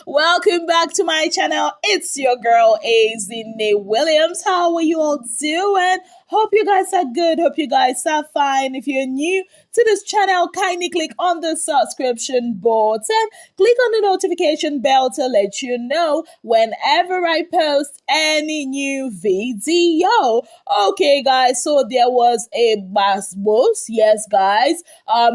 Welcome back to my channel. It's your girl Azine Williams. How are you all doing? Hope you guys are good. Hope you guys are fine. If you're new to this channel, kindly click on the subscription button. Click on the notification bell to let you know whenever I post any new video. Okay, guys, so there was a bus, yes, guys,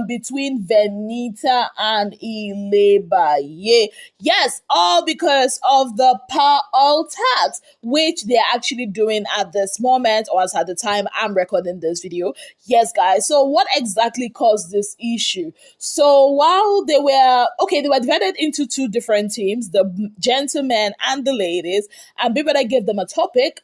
between Venita and Ilebaye. Yes, all because of the power tax, which they're actually doing at this moment, or as at the time I'm recording this video. Yes, guys. So what exactly caused this issue? So while they were divided into two different teams, the gentlemen and the ladies, and bbnaija gave them a topic,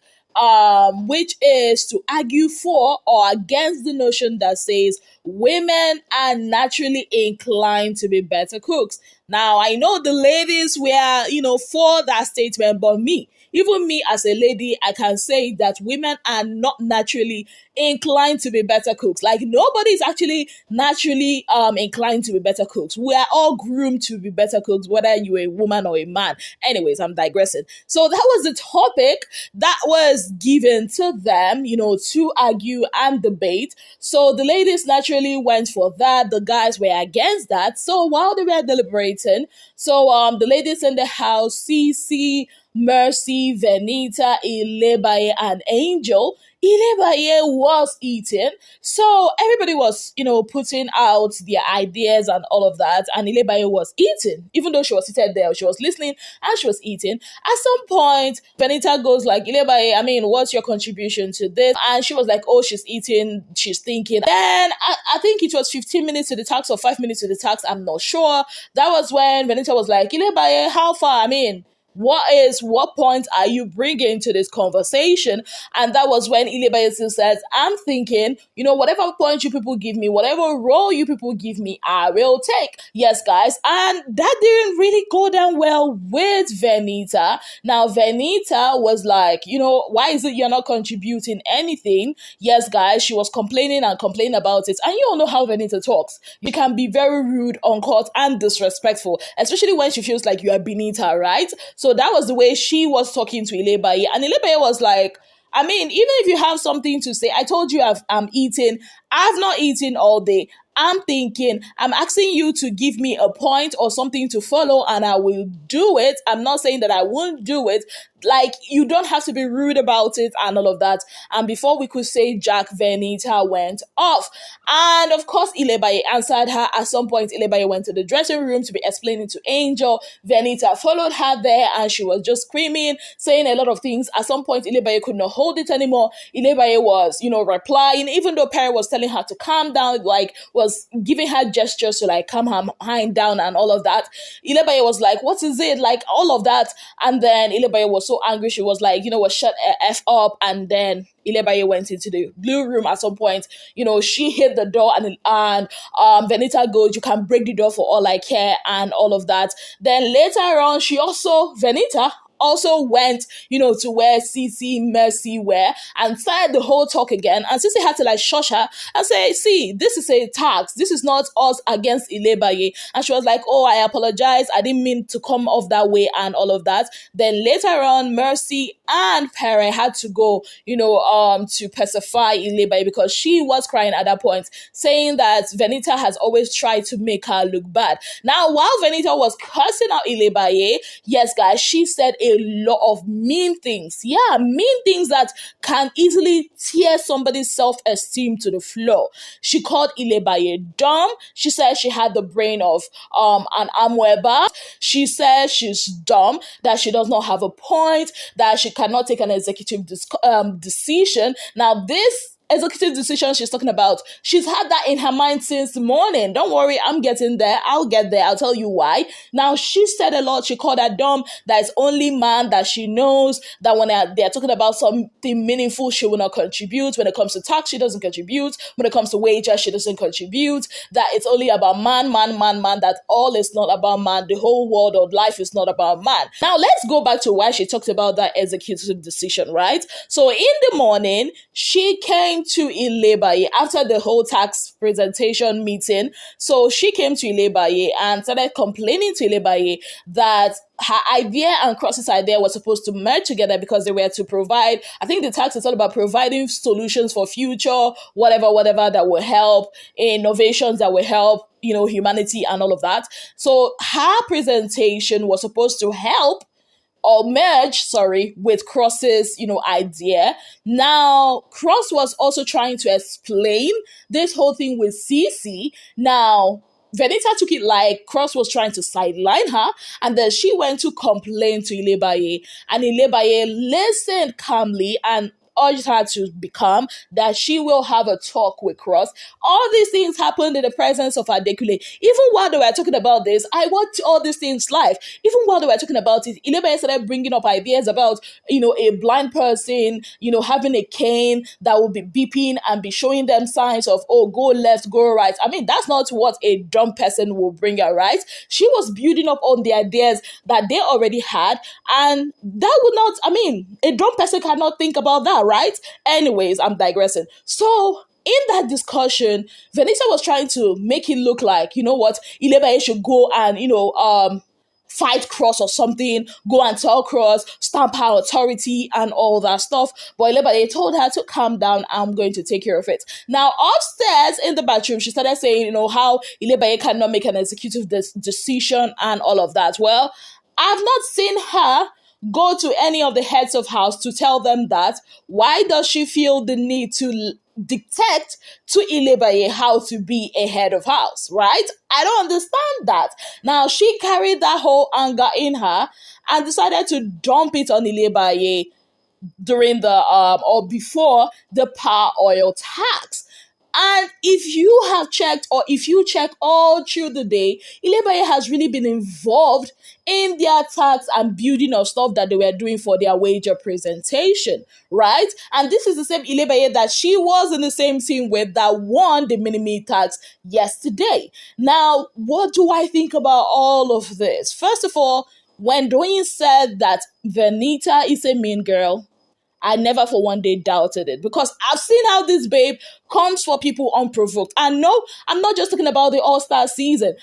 which is to argue for or against the notion that says women are naturally inclined to be better cooks. Now, I know the ladies were, for that statement, but even me as a lady, I can say that women are not naturally inclined to be better cooks. Like, nobody's actually naturally inclined to be better cooks. We are all groomed to be better cooks, whether you're a woman or a man. Anyways, I'm digressing. So that was the topic that was given to them, to argue and debate. So the ladies naturally went for that. The guys were against that. So while they were deliberating, the ladies in the house, CC, Mercy, Venita, Ilebaye, and Angel. Ilebaye was eating, so everybody was, putting out their ideas and all of that, and Ilebaye was eating, even though she was seated there, she was listening and she was eating. At some point, Venita goes like, Ilebaye, what's your contribution to this? And she was like, oh, she's eating, she's thinking. Then I think it was 15 minutes to the tax or 5 minutes to the tax, I'm not sure. That was when Venita was like, Ilebaye, how far? What point are you bringing to this conversation? And that was when Ilebaye still says, I'm thinking, whatever point you people give me, whatever role you people give me, I will take. Yes, guys. And that didn't really go down well with Venita. Now, Venita was like, why is it you're not contributing anything? Yes, guys, she was complaining about it. And you all know how Venita talks. You can be very rude, uncouth, and disrespectful, especially when she feels like you are beneath her, right? So that was the way she was talking to Ilebaye. And Ilebaye was like, even if you have something to say, I told you I'm eating. I've not eaten all day. I'm thinking, I'm asking you to give me a point or something to follow and I will do it. I'm not saying that I won't do it. Like, you don't have to be rude about it and all of that. And before we could say Jack, Venita went off. And of course, Ilebaye answered her. At some point, Ilebaye went to the dressing room to be explaining to Angel. Venita followed her there and she was just screaming, saying a lot of things. At some point, Ilebaye could not hold it anymore. Ilebaye was, replying, even though Perry was telling her to calm down, was giving her gestures to calm her mind down and all of that. Ilebaye was like, what is it? All of that. And then Ilebaye was so angry, she was like, shut F up. And then Ilebaye went into the blue room at some point. She hit the door and Venita goes, you can break the door for all I care and all of that. Then later on, Venita also went, to where CC, Mercy were and started the whole talk again. And CC had to shush her and say, see, this is a tax. This is not us against Ilebaye. And she was like, oh, I apologize. I didn't mean to come off that way and all of that. Then later on, Mercy and Perry had to go, to pacify Ilebaye because she was crying at that point, saying that Venita has always tried to make her look bad. Now, while Venita was cursing out Ilebaye, yes, guys, she said a lot of mean things. Yeah, mean things that can easily tear somebody's self-esteem to the floor. She called Ilebaye dumb. She said she had the brain of an amoeba. She said she's dumb, that she does not have a point, that she cannot take an executive decision. Now, this executive decision she's talking about, she's had that in her mind since the morning. Don't worry, I'm getting there. I'll get there. I'll tell you why. Now, she said a lot. She called her dumb. That it's only man that she knows, that when they're talking about something meaningful, she will not contribute. When it comes to tax, she doesn't contribute. When it comes to wages, she doesn't contribute. That it's only about man, that all is not about man. The whole world of life is not about man. Now, let's go back to why she talked about that executive decision, right? So in the morning, she came came to Ilebaye after the whole tax presentation meeting. So she came to Ilebaye and started complaining to Ilebaye that her idea and Cross's idea were supposed to merge together because they were to provide, I think the tax is all about providing solutions for future, whatever that will help, innovations that will help, humanity and all of that. So her presentation was supposed to help or merge, with Cross's, idea. Now, Cross was also trying to explain this whole thing with Cece. Now, Venita took it like Cross was trying to sideline her, and then she went to complain to Ilebaye, and Ilebaye listened calmly and urged her to become that she will have a talk with Cross. All these things happened in the presence of Adekule. Even while they were talking about this, I watched all these things live. Even while they were talking about it, Ilebaye started bringing up ideas about, a blind person, having a cane that will be beeping and be showing them signs of, oh, go left, go right. I mean, that's not what a dumb person will bring her, right? She was building up on the ideas that they already had, and that would not, a dumb person cannot think about that, right? Anyways, I'm digressing. So in that discussion, Venita was trying to make it look like, Ilebaye should go and, fight Cross or something, go and tell Cross, stamp her authority and all that stuff. But Ilebaye told her to calm down, I'm going to take care of it. Now, upstairs in the bathroom, she started saying, how Ilebaye cannot make an executive decision and all of that. Well, I've not seen her go to any of the heads of house to tell them that. Why does she feel the need to dictate to Ilebaye how to be a head of house, right? I don't understand that. Now, she carried that whole anger in her and decided to dump it on Ilebaye during the or before the power oil tax. And if you have checked, or if you check all through the day, Ilebaye has really been involved in their tax and building of stuff that they were doing for their wager presentation, right? And this is the same Ilebaye that she was in the same team with that won the mini tax yesterday. Now, what do I think about all of this? First of all, when Doyin said that Venita is a mean girl, I never for one day doubted it, because I've seen how this babe comes for people unprovoked. And no, I'm not just talking about the All-Star season.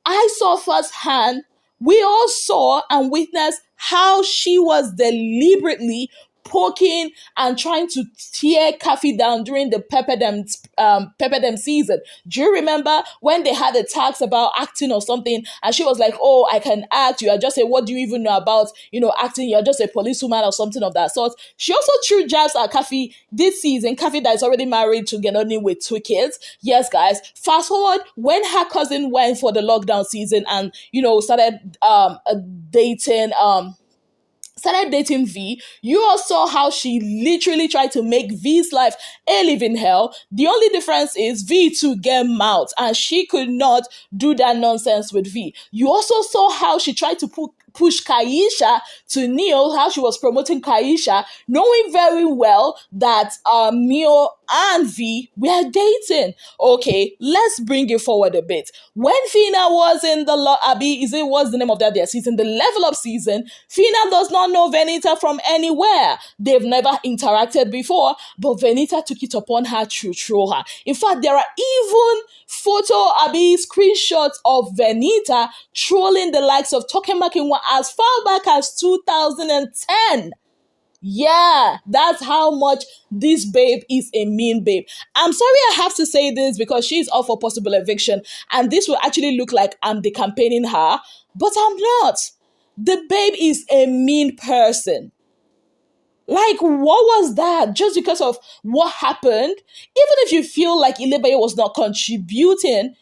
I saw firsthand, we all saw and witnessed how she was deliberately poking and trying to tear Kafi down during the Pepperdam season. Do you remember when they had a tax about acting or something, and she was like, oh, I can act, you are just a, what do you even know about, acting, you're just a policewoman or something of that sort. She also threw jabs at Kafi this season, Kafi that is already married to Genoni with 2 kids. Yes, guys, fast forward when her cousin went for the lockdown season and, started dating V, you all saw how she literally tried to make V's life a living hell. The only difference is V to get mouth, and she could not do that nonsense with V. You also saw how she tried to push Kaisha to Neil, how she was promoting Kaisha, knowing very well that Neil and V were dating. Okay, let's bring it forward a bit. When Fina was in the what's the name of that their season? The level up season, Fina does not know Venita from anywhere. They've never interacted before, but Venita took it upon her to troll her. In fact, there are even screenshots of Venita trolling the likes of Tokemakinwa as far back as 2010. Yeah, that's how much this babe is a mean babe. I'm sorry I have to say this because she's up for possible eviction, and this will actually look like I'm decampaigning her, but I'm not. The babe is a mean person. Like, what was that? Just because of what happened? Even if you feel like Ilebaye was not contributing,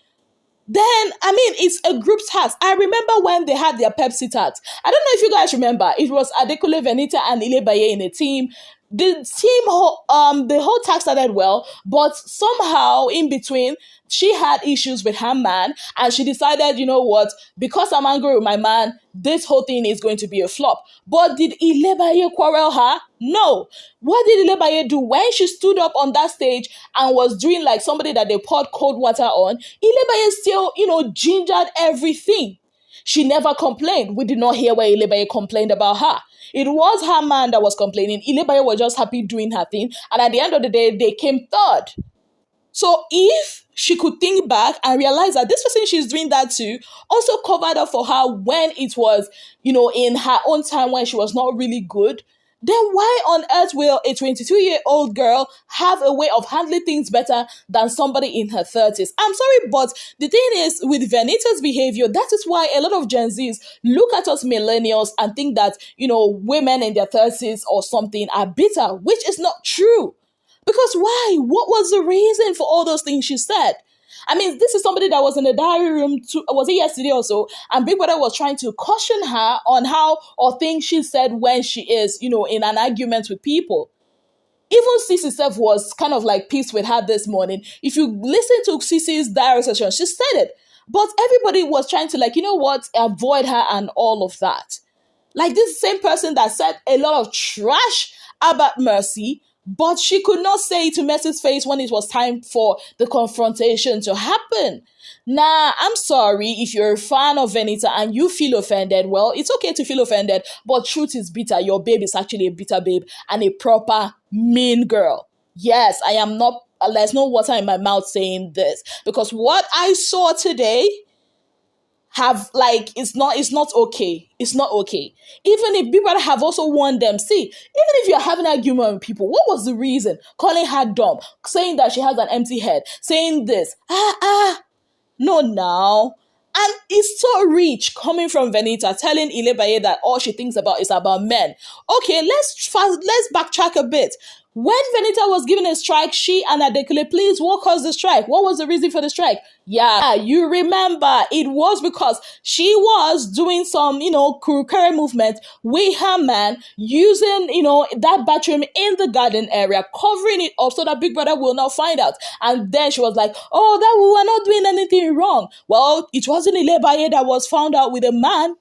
then, it's a group tax. I remember when they had their Pepsi tax. I don't know if you guys remember. It was Adekule, Venita, and Ilebaye in a team. The whole tax started well, but somehow in between, she had issues with her man, and she decided, you know what, because I'm angry with my man, this whole thing is going to be a flop. But did Ilebaye quarrel her? No. What did Ilebaye do when she stood up on that stage and was doing like somebody that they poured cold water on? Ilebaye still, gingered everything. She never complained. We did not hear where Ilebaye complained about her. It was her man that was complaining. Ilebaye was just happy doing her thing. And at the end of the day, they came third. So if she could think back and realize that this person she's doing that to also covered up for her when it was, in her own time when she was not really good, then why on earth will a 22-year-old girl have a way of handling things better than somebody in her 30s? I'm sorry, but the thing is, with Venita's behavior, that is why a lot of Gen Zs look at us millennials and think that, women in their 30s or something are bitter, which is not true. Because why? What was the reason for all those things she said? I mean, this is somebody that was in the diary room, was it yesterday or so? And Big Brother was trying to caution her on how or things she said when she is, in an argument with people. Even Cece herself was kind of like pissed with her this morning. If you listen to Cece's diary session, she said it. But everybody was trying to avoid her and all of that. Like this same person that said a lot of trash about Mercy, but she could not say it to Mercy's face when it was time for the confrontation to happen. Nah, I'm sorry if you're a fan of Venita and you feel offended. Well, it's okay to feel offended, but truth is bitter. Your babe is actually a bitter babe and a proper mean girl. Yes, I am not, there's no water in my mouth saying this, because what I saw today it's not okay. It's not okay. Even if Big Brother have also warned them, see, even if you're having an argument with people, what was the reason? Calling her dumb, saying that she has an empty head, saying this, no now. And it's so rich coming from Venita, telling Ilebaye that all she thinks about is about men. Okay, let's backtrack a bit. When Venita was given a strike, she and Adekule, please, what caused the strike? What was the reason for the strike? Yeah, you remember, it was because she was doing some, curry movement with her man, using, that bathroom in the garden area, covering it up so that Big Brother will not find out. And then she was like, oh, that we were not doing anything wrong. Well, it wasn't Ilebaye that was found out with a man.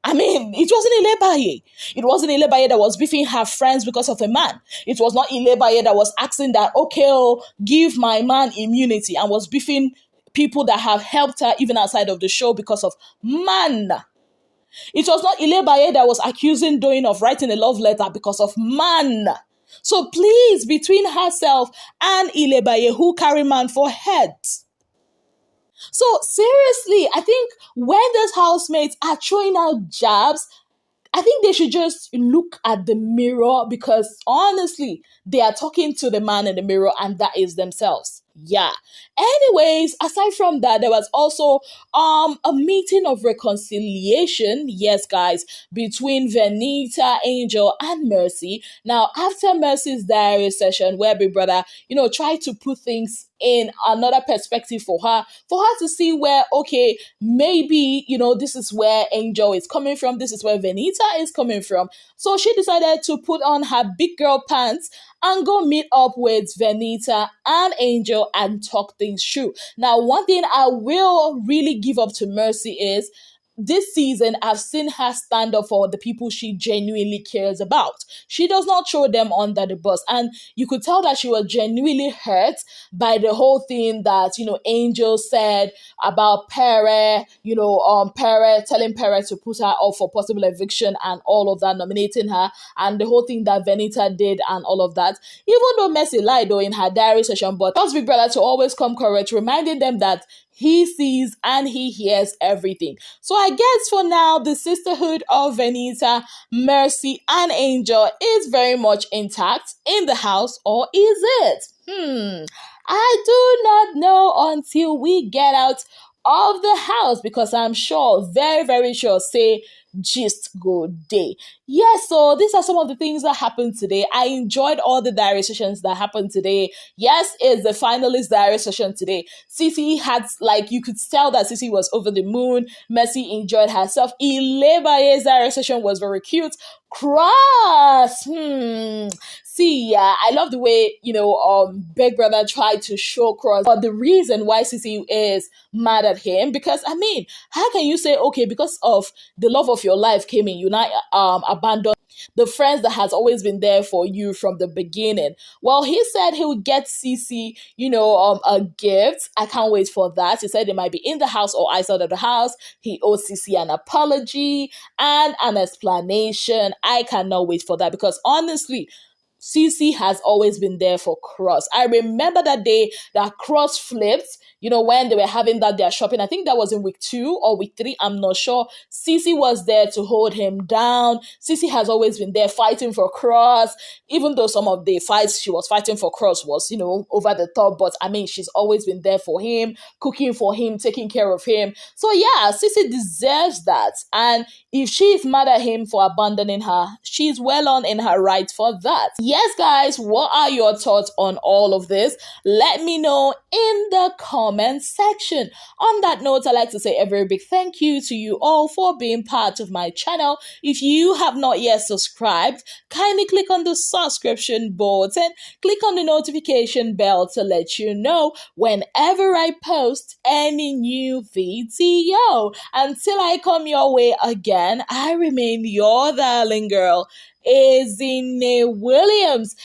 I mean, it wasn't Ilebaye. It wasn't Ilebaye that was beefing her friends because of a man. It was not Ilebaye that was asking that, okay, give my man immunity, and was beefing people that have helped her even outside of the show because of man. It was not Ilebaye that was accusing Doyin of writing a love letter because of man. So please, between herself and Ilebaye, who carry man for heads? So seriously, I think when those housemates are throwing out jabs, I think they should just look at the mirror, because honestly, they are talking to the man in the mirror, and that is themselves. Yeah. Anyways, aside from that, there was also a meeting of reconciliation, yes guys, between Venita, Angel, and Mercy. Now, after Mercy's diary session, where Big Brother, tried to put things in another perspective for her to see where, okay, maybe, this is where Angel is coming from, this is where Venita is coming from. So she decided to put on her big girl pants and go meet up with Venita and Angel and talk things through. Now, one thing I will really give up to Mercy is, this season, I've seen her stand up for the people she genuinely cares about. She does not throw them under the bus. And you could tell that she was genuinely hurt by the whole thing that, Angel said about Pere, Pere telling Pere to put her up for possible eviction and all of that, nominating her, and the whole thing that Venita did and all of that. Even though Mercy lied though in her diary session, but tells Big Brother to always come correct, reminding them that he sees and he hears everything. So I guess for now, the sisterhood of Venita, Mercy, and Angel is very much intact in the house, or is it? I do not know until we get out of the house, because I'm sure, very, very sure, say gist go day. Yes, so these are some of the things that happened today. I enjoyed all the diary sessions that happened today. Yes, it's the finalist diary session today. Cece had, you could tell that Cece was over the moon. Mercy enjoyed herself. Ilebaye's diary session was very cute. Cross. See, yeah, I love the way, Big Brother tried to show Cross, but the reason why Cece is mad at him, because, I mean, how can you say, okay, because of the love of of your life came in, you now abandon the friends that has always been there for you from the beginning. Well, he said he would get Cece, a gift. I can't wait for that. He said they might be in the house or outside of the house. He owes Cece an apology and an explanation. I cannot wait for that because honestly, Cece has always been there for Cross. I remember that day that Cross flipped, when they were having that their shopping. I think that was in week 2 or week 3. I'm not sure. Cece was there to hold him down. Cece has always been there fighting for Cross, even though some of the fights she was fighting for Cross was, over the top. But I mean, she's always been there for him, cooking for him, taking care of him. So yeah, Cece deserves that. And if she is mad at him for abandoning her, she's well on in her right for that. Yes, guys, what are your thoughts on all of this? Let me know in the comment section. On that note, I'd like to say a very big thank you to you all for being part of my channel. If you have not yet subscribed, kindly click on the subscription button, click on the notification bell to let you know whenever I post any new video. Until I come your way again, I remain your darling girl, Izine Williams.